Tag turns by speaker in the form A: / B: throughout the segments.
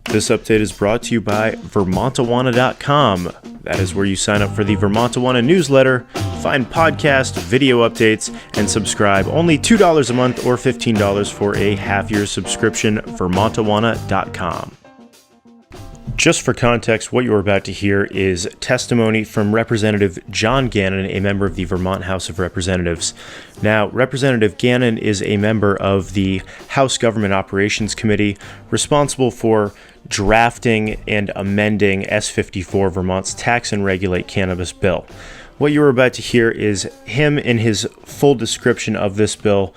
A: This update is brought to you by Vermontawana.com. That is where you sign up for the Vermontawana newsletter, find podcast, video updates, and subscribe. Only $2 a month or $15 for a half-year subscription. Vermontawana.com. Just for context, what you're about to hear is testimony from Representative John Gannon, a member of the Vermont House of Representatives. Now, Representative Gannon is a member of the House Government Operations Committee, responsible for drafting and amending S.54, Vermont's Tax and Regulate Cannabis bill. What you're about to hear is him in his full description of this bill,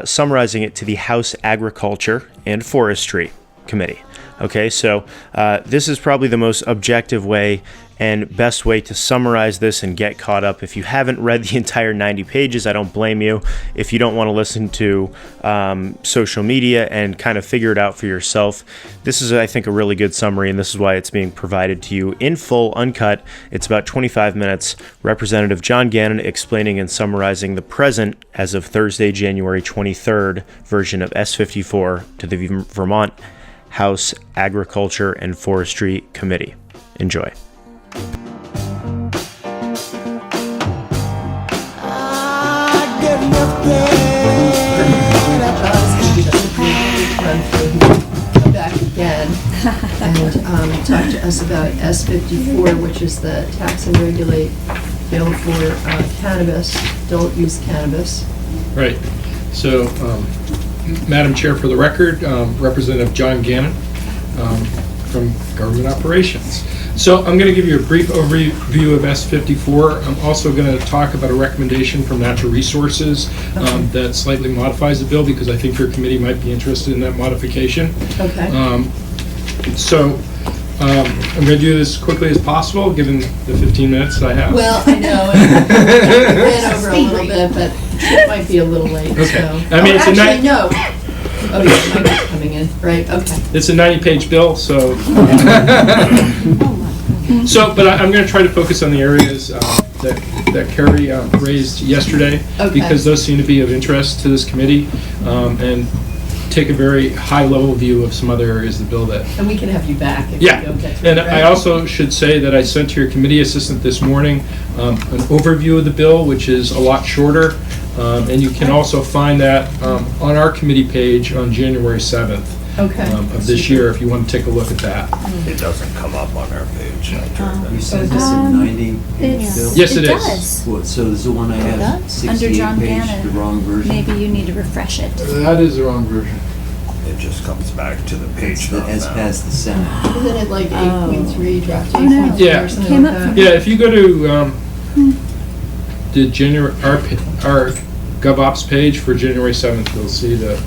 A: summarizing it to the House Agriculture and Forestry Committee. Okay, so this is probably the most objective way and best way to summarize this and get caught up. If you haven't read the entire 90 pages, I don't blame you. If you don't want to listen to social media and kind of figure it out for yourself, this is, I think, a really good summary, and this is why it's being provided to you in full, uncut. It's about 25 minutes. Representative John Gannon explaining and summarizing the present, as of Thursday, January 23rd, version of S.54 to the Vermont House Agriculture and Forestry Committee. Enjoy.
B: Come back again and talk to us about S.54, which is the tax and regulate bill for cannabis, adult use cannabis.
C: Right. So, Madam Chair, for the record, Representative John Gannon from Government Operations. So I'm going to give you a brief overview of S.54. I'm also going to talk about a recommendation from Natural Resources that slightly modifies the bill, because I think your committee might be interested in that modification.
B: Okay.
C: I'm going to do this as quickly as possible, given the 15 minutes that I have.
B: Well, I know, it ran over a little bit, but it might be a little late.
C: Okay.
B: So.
C: I mean, it's
B: actually, no. Oh, yeah, Mike's coming in. Right, okay.
C: It's a 90-page bill, so... But I'm going to try to focus on the areas that Carrie raised yesterday, because those seem to be of interest to this committee, and take a very high-level view of some other areas of the bill that...
B: And we can have you back if you don't get through
C: and
B: it, right?
C: I also should say that I sent to your committee assistant this morning an overview of the bill, which is a lot shorter, and you can also find that on our committee page on January 7th of this year, if you want to take a look at that.
D: It doesn't come up on our page.
E: You sent this in 90 bill?
C: Yes, it is.
E: Does. What, so is the one I have 68
F: Under John
E: page,
F: Gannon,
E: the wrong version?
F: maybe you need to refresh it.
C: That is the wrong version.
D: It just comes back to the page
E: That has passed the Senate.
B: Isn't it like 8.3, draft
F: Oh, no.
B: 8.3
C: Yeah.
B: or something
F: Came
B: like
F: up
B: that?
F: from-
C: Yeah, if you go to the our GovOps page for January 7th, you'll see the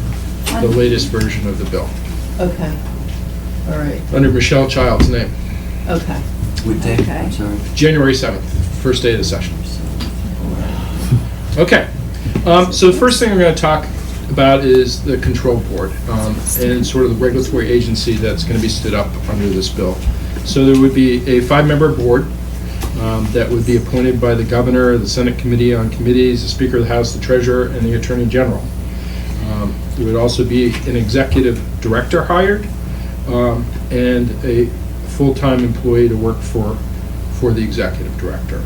C: latest version of the bill.
B: Okay, all right,
C: Under Michelle Child's name.
B: okay.
E: What day?
F: Okay.
E: I'm sorry.
C: January 7th, first day of the session. Okay, so the first thing we're going to talk about is the control board and sort of the regulatory agency that's going to be stood up under this bill. So there would be a 5-member board that would be appointed by the governor, the Senate Committee on Committees, the Speaker of the House, the Treasurer, and the Attorney General. There would also be an executive director hired and a full-time employee to work for the executive director.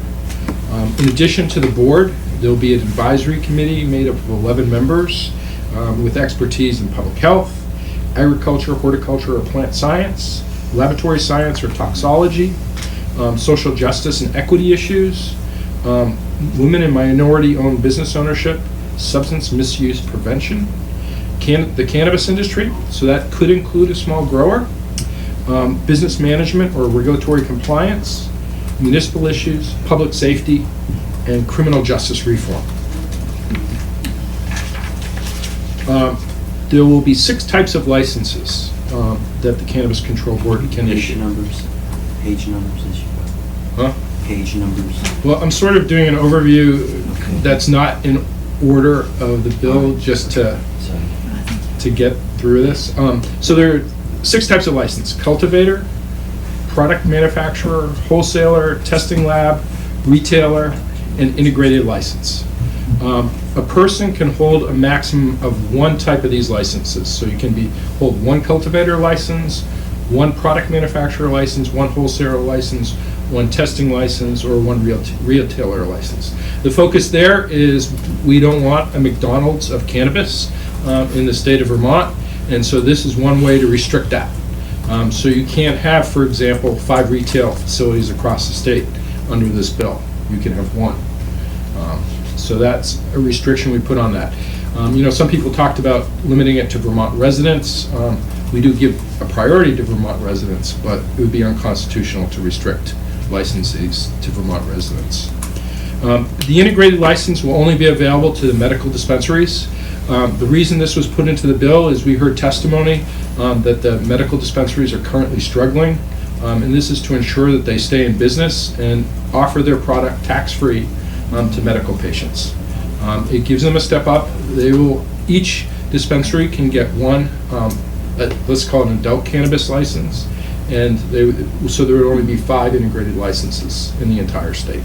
C: In addition to the board, there'll be an advisory committee made up of 11 members with expertise in public health, agriculture, horticulture, or plant science, laboratory science or toxology, social justice and equity issues, women and minority-owned business ownership, substance misuse prevention, the cannabis industry, so that could include a small grower, business management or regulatory compliance, municipal issues, public safety, and criminal justice reform. There will be 6 types of licenses that the Cannabis Control Board can issue.
E: Page numbers issue.
C: Huh?
E: Page numbers.
C: Well, I'm sort of doing an overview that's not in order of the bill, just to get through this. So there are 6 types of license: cultivator, product manufacturer, wholesaler, testing lab, retailer, and integrated license. A person can hold a maximum of 1 type of these licenses. So you can hold 1 cultivator license, one product manufacturer license, one wholesaler license, one testing license, or one retailer license. The focus there is we don't want a McDonald's of cannabis in the state of Vermont, and so this is one way to restrict that. So you can't have, for example, 5 retail facilities across the state under this bill. You can have 1. So that's a restriction we put on that. Some people talked about limiting it to Vermont residents. We do give a priority to Vermont residents, but it would be unconstitutional to restrict licensees to Vermont residents. The integrated license will only be available to the medical dispensaries. The reason this was put into the bill is we heard testimony that the medical dispensaries are currently struggling, and this is to ensure that they stay in business and offer their product tax-free to medical patients. It gives them a step up. Each dispensary can get one, let's call it an adult cannabis license, and so there would only be 5 integrated licenses in the entire state.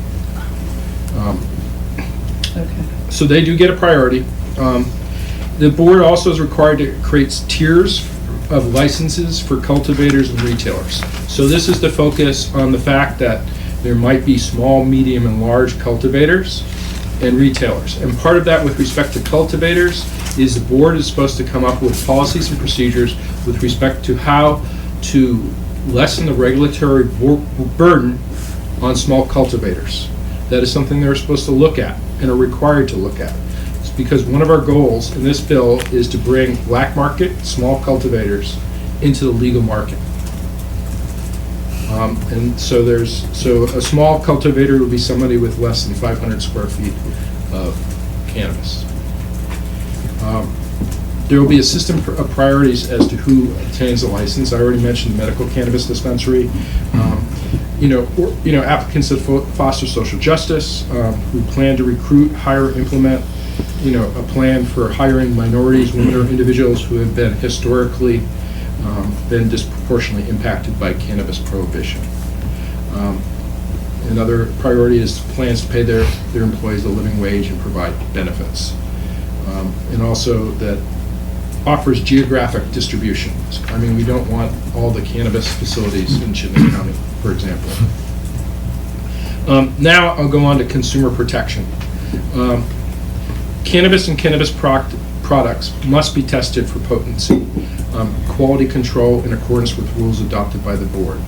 B: Okay.
C: So they do get a priority. The board also is required to create tiers of licenses for cultivators and retailers. So this is to focus on the fact that there might be small, medium, and large cultivators and retailers. And part of that with respect to cultivators is the board is supposed to come up with policies and procedures with respect to how to lessen the regulatory burden on small cultivators. That is something they're supposed to look at and are required to look at. It's because one of our goals in this bill is to bring black market small cultivators into the legal market. And so a small cultivator would be somebody with less than 500 square feet of cannabis. There will be a system of priorities as to who obtains a license. I already mentioned the medical cannabis dispensary. Applicants that foster social justice, who plan to recruit, hire, implement, a plan for hiring minorities, women, or individuals who have been historically been disproportionately impacted by cannabis prohibition. Another priority is plans to pay their employees a living wage and provide benefits. And also that offers geographic distribution. I mean, we don't want all the cannabis facilities in Chittenden County, for example. Now I'll go on to consumer protection. Cannabis and cannabis products must be tested for potency, quality control in accordance with rules adopted by the board.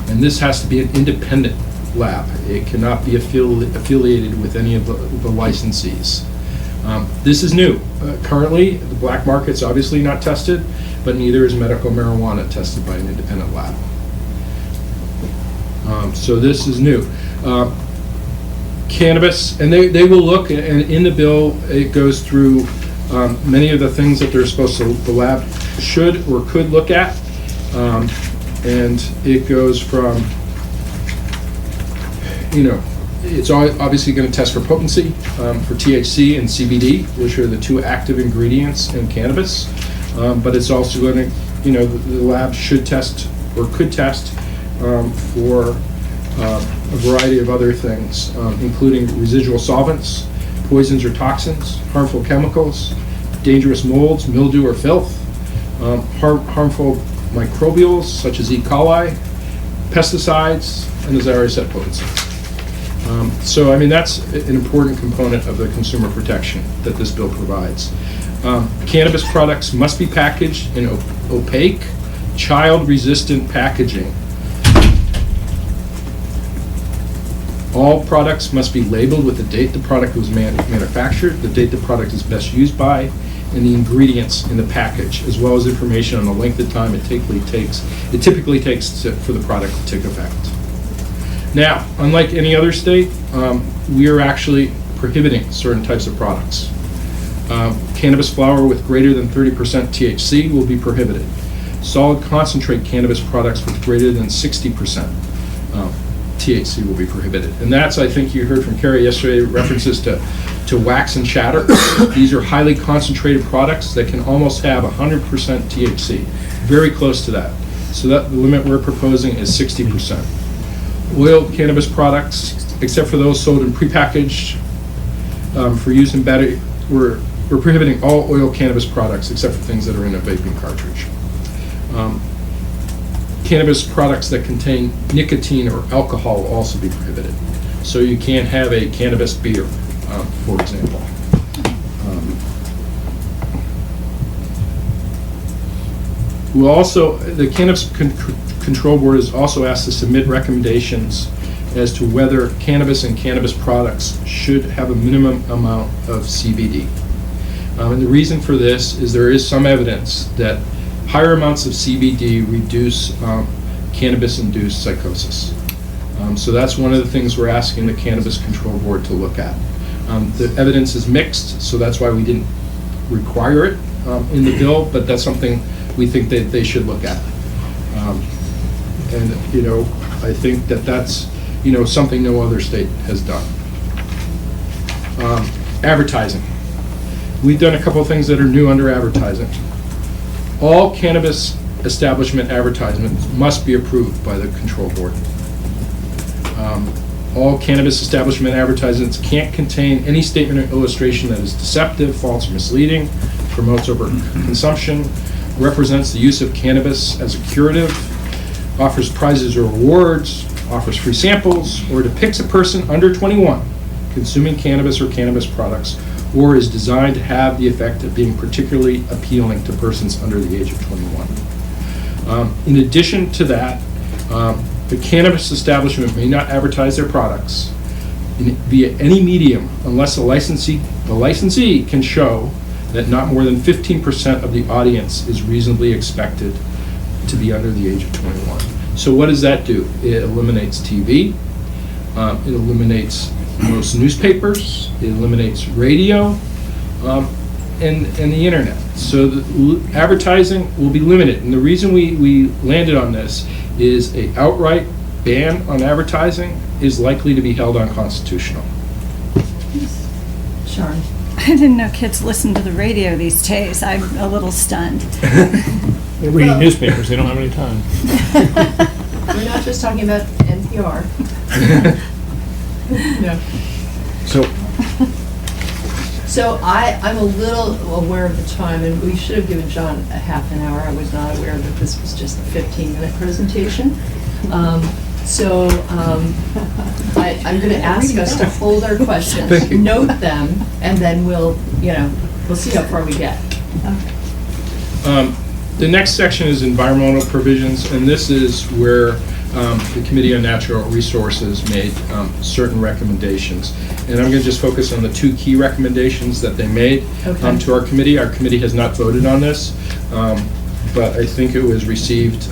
C: And this has to be an independent lab. It cannot be affiliated with any of the licensees. This is new. Currently, the black market's obviously not tested, but neither is medical marijuana tested by an independent lab. So this is new. Cannabis, and they will look, and in the bill, it goes through many of the things that they're supposed to, the lab should or could look at. And it goes from, it's obviously going to test for potency, for THC and CBD, which are the 2 active ingredients in cannabis. But it's also going to, the lab should test or could test for a variety of other things, including residual solvents, poisons or toxins, harmful chemicals, dangerous molds, mildew or filth, harmful microbials such as E. coli, pesticides, and as I already said, potency. So, I mean, that's an important component of the consumer protection that this bill provides. Cannabis products must be packaged in opaque, child-resistant packaging. All products must be labeled with the date the product was manufactured, the date the product is best used by, and the ingredients in the package, as well as information on the length of time it typically takes for the product to take effect. Now, unlike any other state, we are actually prohibiting certain types of products. Cannabis flower with greater than 30% THC will be prohibited. Solid concentrate cannabis products with greater than 60% THC will be prohibited. And that's, I think you heard from Carrie yesterday, references to wax and chatter. These are highly concentrated products that can almost have 100% THC, very close to that. So that the limit we're proposing is 60%. Oil cannabis products, except for those sold in prepackaged for use in battery, we're prohibiting all oil cannabis products except for things that are in a vaping cartridge. cannabis products that contain nicotine or alcohol will also be prohibited. So you can't have a cannabis beer, for example. The Cannabis Control Board is also asked to submit recommendations as to whether cannabis and cannabis products should have a minimum amount of CBD. And the reason for this is there is some evidence that higher amounts of CBD reduce cannabis-induced psychosis. So that's one of the things we're asking the Cannabis Control Board to look at. The evidence is mixed, so that's why we didn't require it in the bill, but that's something we think that they should look at. And, I think that that's, something no other state has done. Advertising. We've done a couple of things that are new under advertising. All cannabis establishment advertisements must be approved by the control board. All cannabis establishment advertisements can't contain any statement or illustration that is deceptive, false, or misleading, promotes overconsumption, represents the use of cannabis as a curative, offers prizes or rewards, offers free samples, or depicts a person under 21 consuming cannabis or cannabis products, or is designed to have the effect of being particularly appealing to persons under the age of 21. In addition to that, the cannabis establishment may not advertise their products via any medium unless the licensee can show that not more than 15% of the audience is reasonably expected to be under the age of 21. So what does that do? It eliminates TV, it eliminates most newspapers, it eliminates radio, and the internet. So the advertising will be limited. And the reason we landed on this is an outright ban on advertising is likely to be held unconstitutional.
B: Sharon?
F: I didn't know kids listen to the radio these days. I'm a little stunned.
G: They're reading newspapers, they don't have any time.
B: We're not just talking about NPR. No. So I'm a little aware of the time, and we should have given John a half an hour. I was not aware that this was just a 15-minute presentation. I'm going to ask us to hold our questions, note them, and then we'll see how far we get.
C: The next section is environmental provisions, and this is where the Committee on Natural Resources made certain recommendations. And I'm going to just focus on the two key recommendations that they made to our committee. Our committee has not voted on this, but I think it was received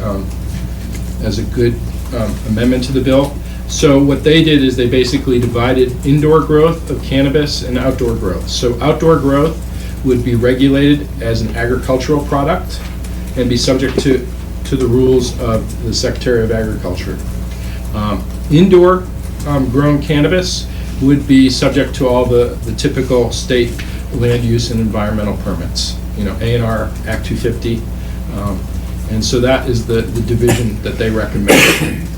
C: as a good amendment to the bill. So what they did is they basically divided indoor growth of cannabis and outdoor growth. So outdoor growth would be regulated as an agricultural product and be subject to the rules of the Secretary of Agriculture. Indoor grown cannabis would be subject to all the typical state land use and environmental permits, A&R, Act 250. And so that is the division that they recommend.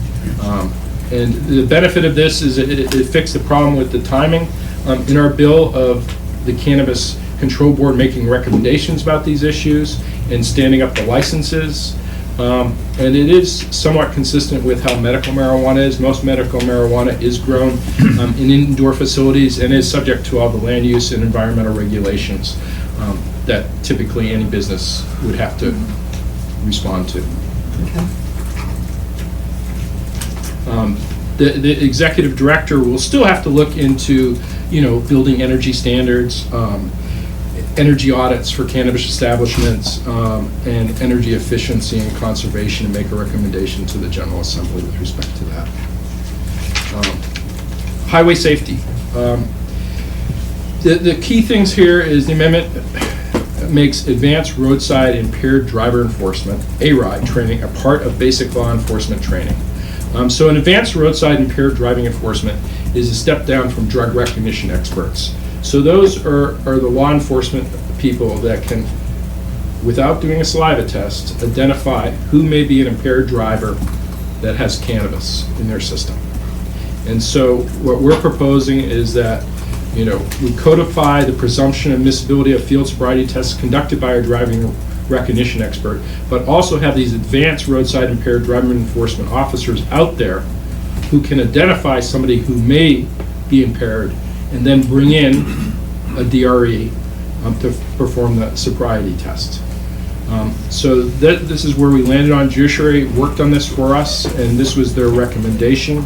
C: And the benefit of this is it fixed the problem with the timing. In our bill of the Cannabis Control Board making recommendations about these issues and standing up the licenses, and it is somewhat consistent with how medical marijuana is. Most medical marijuana is grown in indoor facilities and is subject to all the land use and environmental regulations that typically any business would have to respond to. The executive director will still have to look into, building energy standards, energy audits for cannabis establishments, and energy efficiency and conservation, and make a recommendation to the General Assembly with respect to that. Highway safety. The key things here is the amendment makes advanced roadside impaired driver enforcement, ARIDE training, a part of basic law enforcement training. So an advanced roadside impaired driving enforcement is a step down from drug recognition experts. So those are the law enforcement people that can, without doing a saliva test, identify who may be an impaired driver that has cannabis in their system. And so what we're proposing is that, we codify the presumption of admissibility of field sobriety tests conducted by our driving recognition expert, but also have these advanced roadside impaired driver enforcement officers out there who can identify somebody who may be impaired and then bring in a DRE to perform the sobriety test. So this is where we landed on. Judiciary worked on this for us, and this was their recommendation.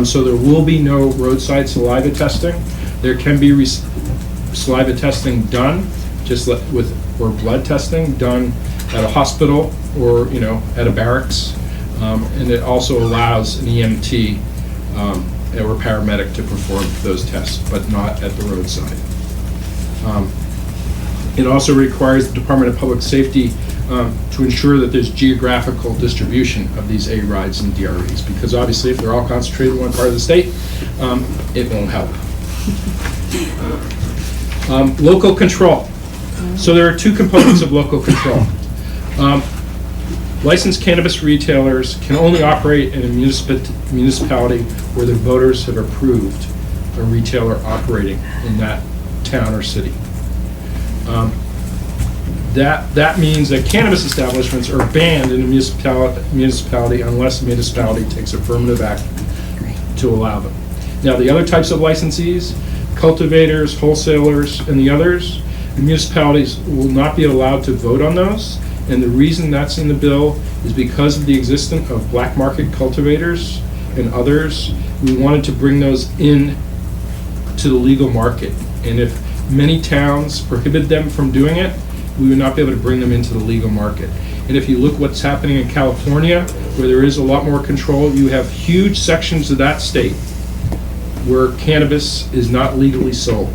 C: So there will be no roadside saliva testing. There can be saliva testing done, or blood testing done at a hospital or at a barracks, and it also allows an EMT or paramedic to perform those tests, but not at the roadside. It also requires the Department of Public Safety to ensure that there's geographical distribution of these A-rides and DREs, because obviously if they're all concentrated in one part of the state, it won't help. Local control. So there are two components of local control. Licensed cannabis retailers can only operate in a municipality where the voters have approved a retailer operating in that town or city. That means that cannabis establishments are banned in a municipality unless the municipality takes affirmative action to allow them. Now, the other types of licensees, cultivators, wholesalers, and the others, the municipalities will not be allowed to vote on those. And the reason that's in the bill is because of the existence of black market cultivators and others. We wanted to bring those in to the legal market. And if many towns prohibit them from doing it, we would not be able to bring them into the legal market. And if you look what's happening in California, where there is a lot more control, you have huge sections of that state where cannabis is not legally sold.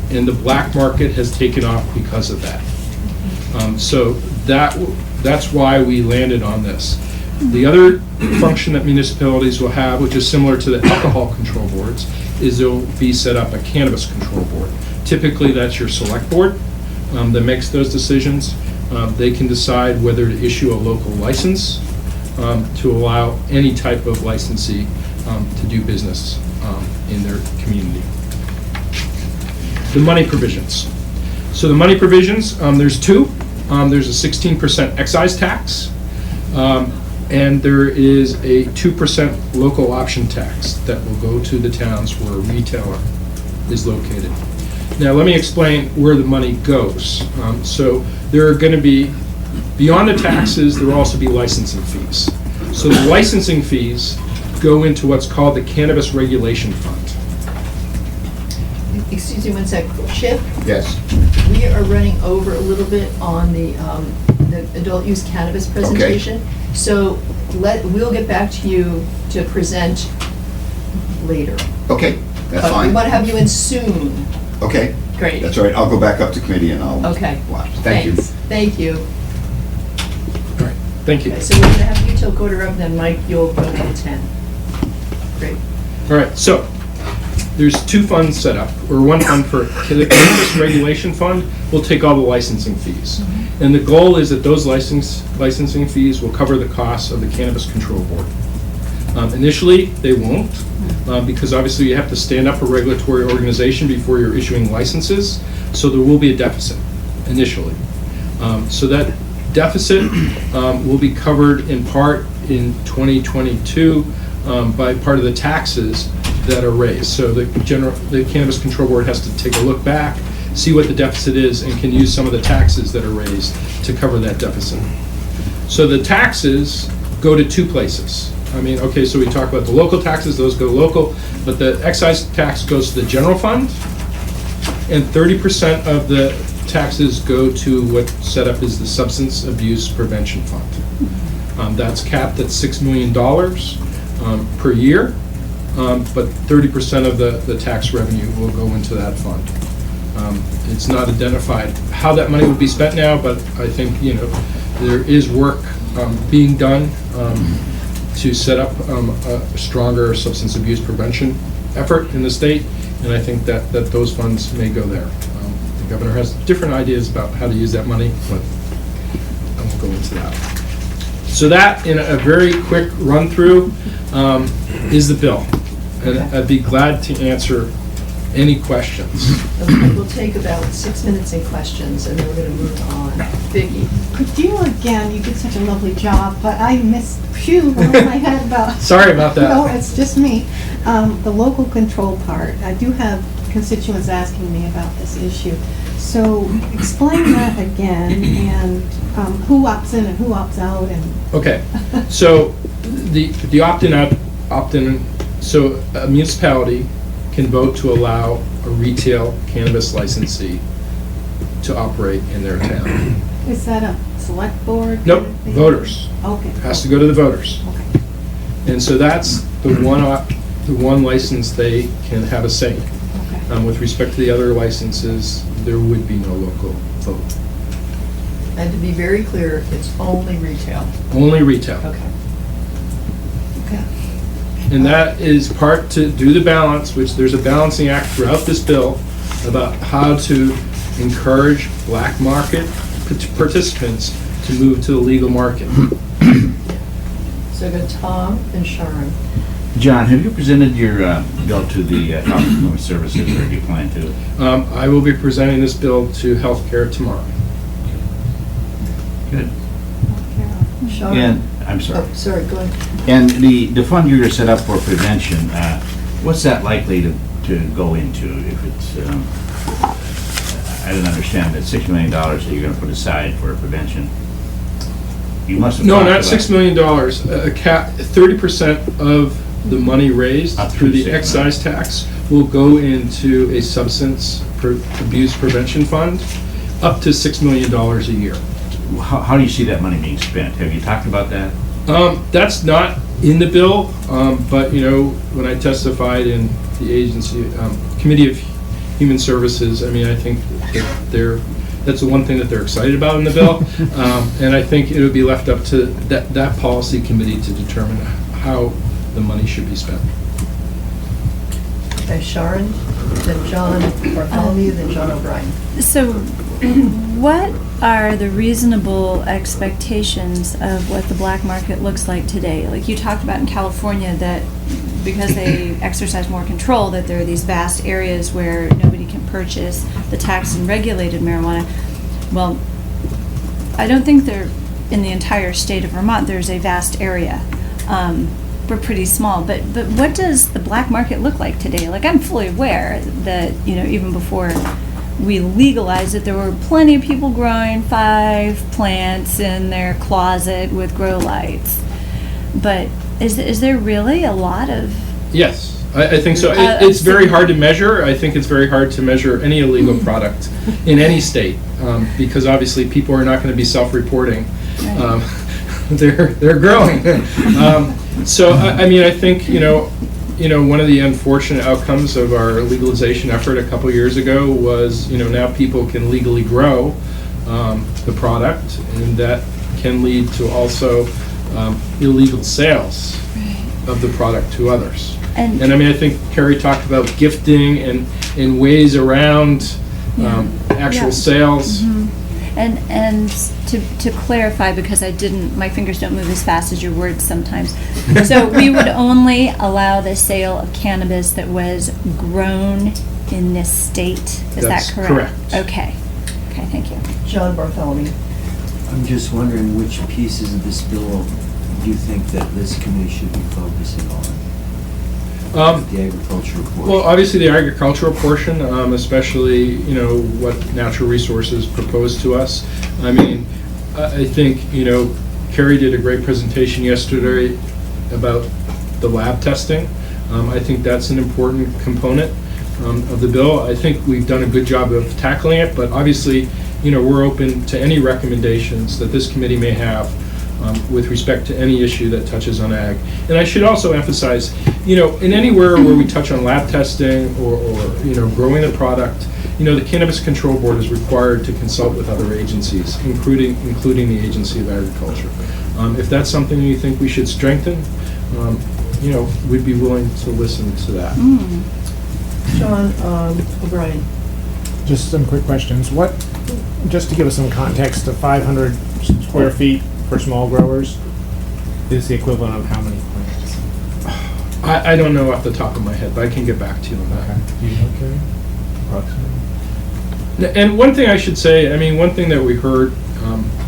C: And the black market has taken off because of that. So that's why we landed on this. The other function that municipalities will have, which is similar to the alcohol control boards, is there will be set up a cannabis control board. Typically, that's your select board that makes those decisions. They can decide whether to issue a local license to allow any type of licensee to do business in their community. The money provisions. So the money provisions, there's two. There's a 16% excise tax, and there is a 2% local option tax that will go to the towns where a retailer is located. Now, let me explain where the money goes. So there are going to be, beyond the taxes, there will also be licensing fees. So the licensing fees go into what's called the Cannabis Regulation Fund.
B: Excuse me one sec. Chip,
H: Yes.
B: we are running over a little bit on the adult use cannabis presentation. So we'll get back to you to present later.
H: Okay, that's
B: But we
H: fine.
B: want to have you in soon.
H: Okay,
B: Great.
H: that's all right. I'll go back up to committee and I'll
B: Okay.
H: watch. Thank you.
B: Thanks. Thank you.
C: All right, thank you.
B: Okay, so we're going to have you till 9:45, then Mike, you'll go till 10. Great.
C: All right, so there's two funds set up, or one fund for the Cannabis Regulation Fund will take all the licensing fees. And the goal is that those licensing fees will cover the costs of the Cannabis Control Board. Initially, they won't, because obviously you have to stand up a regulatory organization before you're issuing licenses, so there will be a deficit initially. So that deficit will be covered in part in 2022 by part of the taxes that are raised. So the Cannabis Control Board has to take a look back, see what the deficit is, and can use some of the taxes that are raised to cover that deficit. So the taxes go to two places. I mean, okay, so we talk about the local taxes, those go local, but the excise tax goes to the general fund, and 30% of the taxes go to what's set up as the Substance Abuse Prevention Fund. That's capped at $6 million per year, but 30% of the tax revenue will go into that fund. It's not identified how that money would be spent now, but I think, there is work being done to set up a stronger substance abuse prevention effort in the state, and I think that those funds may go there. The governor has different ideas about how to use that money, but I won't go into that. So that, in a very quick run-through, is the bill. And I'd be glad to answer any questions.
B: Okay, we'll take about 6 minutes in questions, and then we're going to move on. Vicki?
I: Could you again, you did such a lovely job, but I missed, phew, the one I had about.
C: Sorry about that.
I: No, it's just me. The local control part, I do have constituents asking me about this issue. So explain that again, and who opts in and who opts out, and.
C: Okay, so the opt-in, so a municipality can vote to allow a retail cannabis licensee to operate in their town.
I: Is that a select board?
C: Nope,
I: kind of thing?
C: voters.
I: Okay.
C: Has to go to the voters.
I: Okay.
C: And so that's the one license they can have a say.
I: Okay.
C: With respect to the other licenses, there would be no local vote.
B: And to be very clear, it's only retail.
C: Only retail.
B: Okay. Okay.
C: And that is part to do the balance, which there's a balancing act throughout this bill about how to encourage black market participants to move to the legal market.
B: So go Tom and Sharon.
J: John, have you presented your bill to the Health and Human Services, or do you plan to?
C: I will be presenting this bill to healthcare tomorrow.
J: Good.
B: Sharon?
J: And, I'm sorry.
B: Oh, sorry, go ahead.
J: And the fund you're going to set up for prevention, what's that likely to go into? If it's, I don't understand that $6 million that you're going to put aside for prevention. You must have.
C: No,
J: talked
C: not
J: about-
C: $6 million. A cap, 30% of the money raised
J: Up to
C: through the
J: 6 million.
C: excise tax will go into a substance abuse prevention fund, up to $6 million a year.
J: How do you see that money being spent? Have you talked about that?
C: That's not in the bill, but you know, when I testified in the agency Committee of Human Services, I mean, I think that that's the one thing that they're excited about in the bill, and I think it would be left up to that policy committee to determine how the money should be spent.
B: Okay, Sharon, then John Bartholomew, then John O'Brien.
F: So, what are the reasonable expectations of what the black market looks like today? Like you talked about in California, that because they exercise more control, that there are these vast areas where nobody can purchase the taxed and regulated marijuana. Well, I don't think they're in the entire state of Vermont. There's a vast area. We're pretty small, but what does the black market look like today? Like, I'm fully aware that, you know, even before we legalized it, there were plenty of people growing 5 plants in their closet with grow lights. But is there really a lot of?
C: Yes, I think so. It's very hard to measure. I think it's very hard to measure any illegal product in any state, because obviously people are not going to be self-reporting.
F: Right.
C: They're growing. So I mean, I think you know, one of the unfortunate outcomes of our legalization effort a couple years ago was, you know, now people can legally grow the product, and that can lead to also illegal sales of the product to others. And I mean, I think Carrie talked about gifting and ways around actual sales.
F: Mm-hmm. And to clarify, because my fingers don't move as fast as your words sometimes. So we would only allow the sale of cannabis that was grown in this state. Is
C: That's
F: that correct?
C: correct.
F: Okay, thank you.
B: John Bartholomew.
E: I'm just wondering which pieces of this bill do you think that this committee should be focusing on? The agricultural portion.
C: Well, obviously the agricultural portion, especially, you know, what natural resources proposed to us. I mean, I think, you know, Carrie did a great presentation yesterday about the lab testing. I think that's an important component of the bill. I think we've done a good job of tackling it, but obviously, you know, we're open to any recommendations that this committee may have with respect to any issue that touches on ag. And I should also emphasize, you know, in anywhere where we touch on lab testing or you know, growing the product, you know, the Cannabis Control Board is required to consult with other agencies, including the Agency of Agriculture. If that's something you think we should strengthen, you know, we'd be willing to listen to that.
B: John O'Brien.
G: Just some quick questions. Just to give us some context, the 500 square feet for small growers is the equivalent of how many plants?
C: I don't know off the top of my head, but I can get back to you on that.
G: Do you know, Kerry? Approximately?
C: And one thing I should say, I mean, one thing that we heard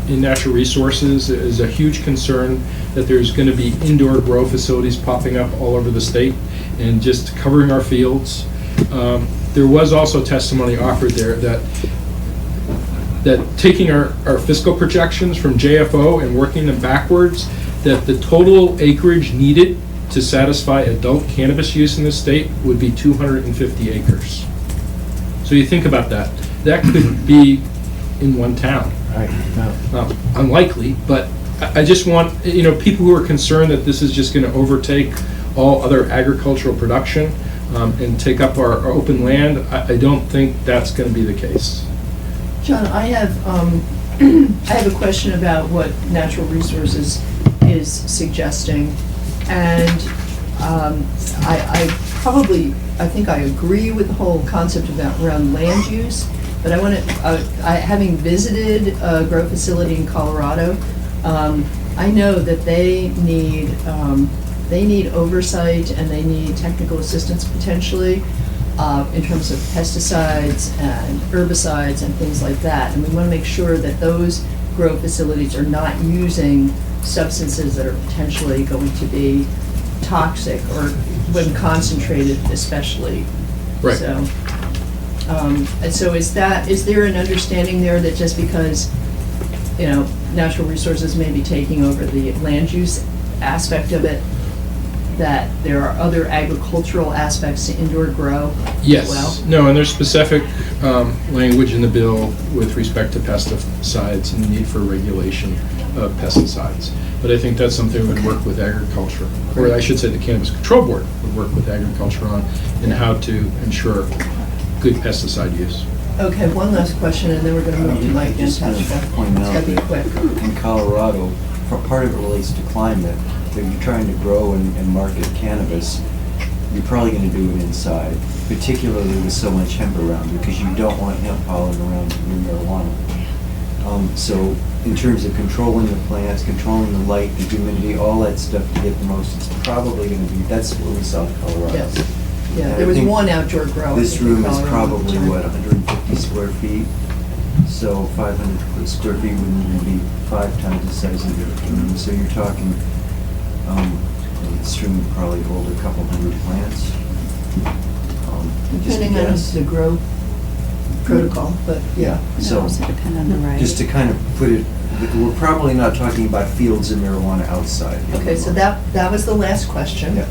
C: in natural resources is a huge concern that there's going to be indoor grow facilities popping up all over the state and just covering our fields. There was also testimony offered there that taking our fiscal projections from JFO and working them backwards, that the total acreage needed to satisfy adult cannabis use in the state would be 250 acres. So you think about that. That could be in one town.
G: Right, no.
C: Unlikely, but I just want, people who are concerned that this is just going to overtake all other agricultural production and take up our open land, I don't think that's going to be the case.
B: John, I have a question about what Natural Resources is suggesting, and I think I agree with the whole concept around land use, but I want to, having visited a grow facility in Colorado, I know that they need oversight and they need technical assistance potentially in terms of pesticides and herbicides and things like that. And we want to make sure that those grow facilities are not using substances that are potentially going to be toxic, or when concentrated especially.
C: Right.
B: So, and so is there an understanding there that just because, Natural Resources may be taking over the land use aspect of it, that there are other agricultural aspects to indoor grow
C: Yes.
B: as well?
C: No, and there's specific language in the bill with respect to pesticides and the need for regulation of pesticides. But I think that's something we would work with agriculture, or I should say the Cannabis Control Board would work with agriculture on, in how to ensure good pesticide use.
B: Okay, one last question, and then we're going to move to Mike and
E: Just want to
B: Tashka.
E: point
B: It's
E: out
B: got to be
E: that
B: quick.
E: in Colorado, part of it relates to climate. If you're trying to grow and market cannabis, you're probably going to do it inside, particularly with so much hemp around, because you don't want hemp pollen around your marijuana. So in terms of controlling the plants, controlling the light, the humidity, all that stuff to get the most, it's probably going to be, that's what we saw in Colorado.
B: Yes.
E: And
B: Yeah,
E: I
B: there was
E: think
B: one outdoor grow. I
E: This
B: think, in
E: room is
B: Colorado.
E: probably, 150 square feet? So 500 square feet wouldn't even be 5 times the size of your room. So you're talking, this room would probably hold a couple hundred plants. Just a
B: Depending on
E: guess.
B: the grow protocol, but yeah.
F: It
E: So,
F: also depend on the right.
E: just to kind of put it, we're probably not talking about fields of marijuana outside.
B: Okay, so that was the last question.
E: Yeah.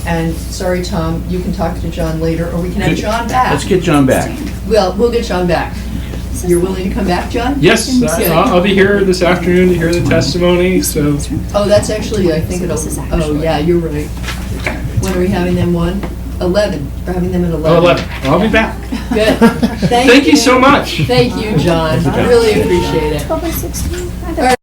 B: And sorry, Tom, you can talk to John later, or we can have John back.
J: Let's get John back.
B: Well, we'll get John back. You're willing to come back, John?
C: Yes, I'll be here this afternoon to hear the testimony, so.
B: Oh, that's actually, I think it'll, oh, yeah, you're right. When are we having them, 11? We're having them at 11.
C: Oh, 11. I'll be back.
B: Good.
C: Thank you so much.
B: Thank you, John. I really appreciate it.
F: 12 by 16?
B: All right,